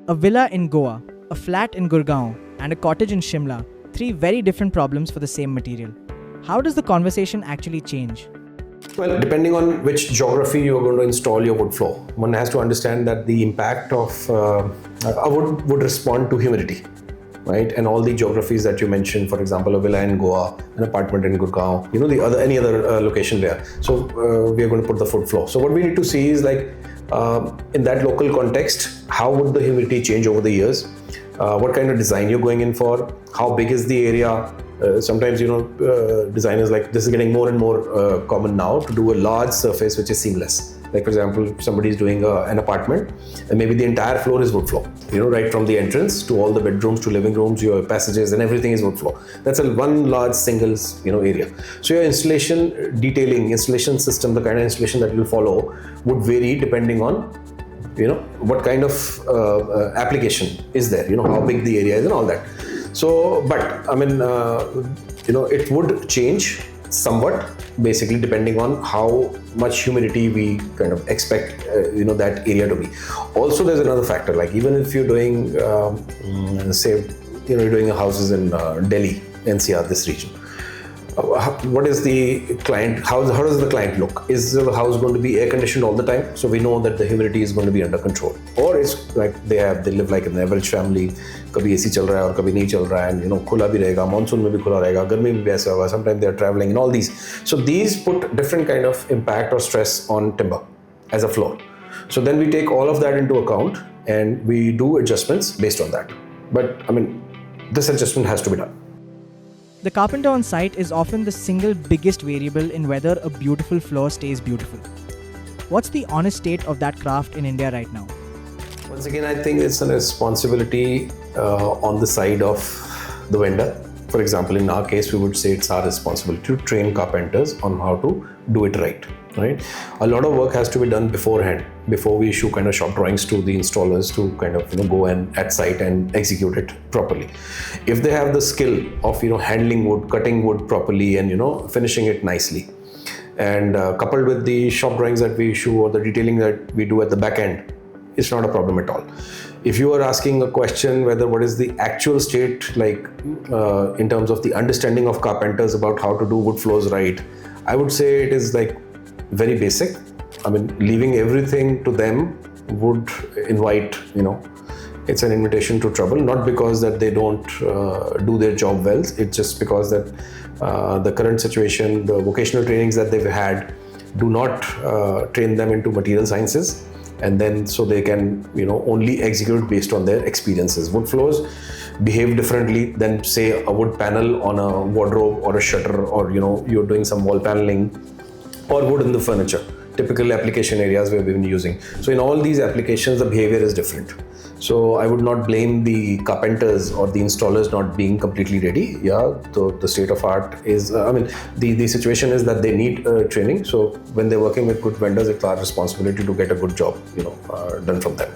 A villa in Goa, a flat in Gurgaon, and a cottage in Shimla, three very different problems for the same material. How does the conversation actually change? Well, depending on which geography you're going to install your wood floor, one has to understand that the impact of a wood would respond to humidity, right? And all the geographies that you mentioned, for example, a villa in Goa, an apartment in Gurgaon, any other location there. So we are going to put the foot floor. So what we need to see is in that local context, how would the humidity change over the years? What kind of design you're going in for? How big is the area? Sometimes designers this is getting more and more common now to do a large surface which is seamless. Like for example, somebody is doing an apartment and maybe the entire floor is wood floor. Right from the entrance to all the bedrooms to living rooms, your passages and everything is wood floor. That's one large single area. So your installation system, the kind of installation that you'll follow would vary depending on what kind of application is there, how big the area is and all that. So, but it would change somewhat, basically depending on how much humidity we kind of expect, that area to be. Also, there's another factor, like even if you're doing, you're doing houses in Delhi, NCR, this region. What is the client, how does the client look? Is the house going to be air conditioned all the time? So we know that the humidity is going to be under control. Or it's like they live like an average family, kabhi AC chal raha hai aur kabhi nahi chal raha hai, and khula bhi rahega, monsoon mein bhi khula rahega, garmi mein bhi aisa hoga, sometimes they are traveling and all these. So these put different kind of impact or stress on timber as a floor. So then we take all of that into account and we do adjustments based on that. But this adjustment has to be done. The carpenter on site is often the single biggest variable in whether a beautiful floor stays beautiful. What's the honest state of that craft in India right now? Once again, I think it's a responsibility on the side of the vendor. For example, in our case, we would say it's our responsibility to train carpenters on how to do it right. A lot of work has to be done beforehand, before we issue kind of shop drawings to the installers to kind of go and at site and execute it properly. If they have the skill of handling wood, cutting wood properly and finishing it nicely, and coupled with the shop drawings that we issue or the detailing that we do at the back end, it's not a problem at all. If you are asking a question whether what is the actual state in terms of the understanding of carpenters about how to do wood floors right, I would say it is very basic. Leaving everything to them would invite, it's an invitation to trouble, not because that they don't do their job well. It's just because that the current situation, the vocational trainings that they've had do not train them into material sciences, and then so they can only execute based on their experiences. Wood floors behave differently than say a wood panel on a wardrobe or a shutter, or you're doing some wall paneling or wood in the furniture, typical application areas we've been using. So in all these applications, the behavior is different. So I would not blame the carpenters or the installers not being completely ready. Yeah, the state of art is, the situation is that they need training. So when they're working with good vendors, it's our responsibility to get a good job, done from them.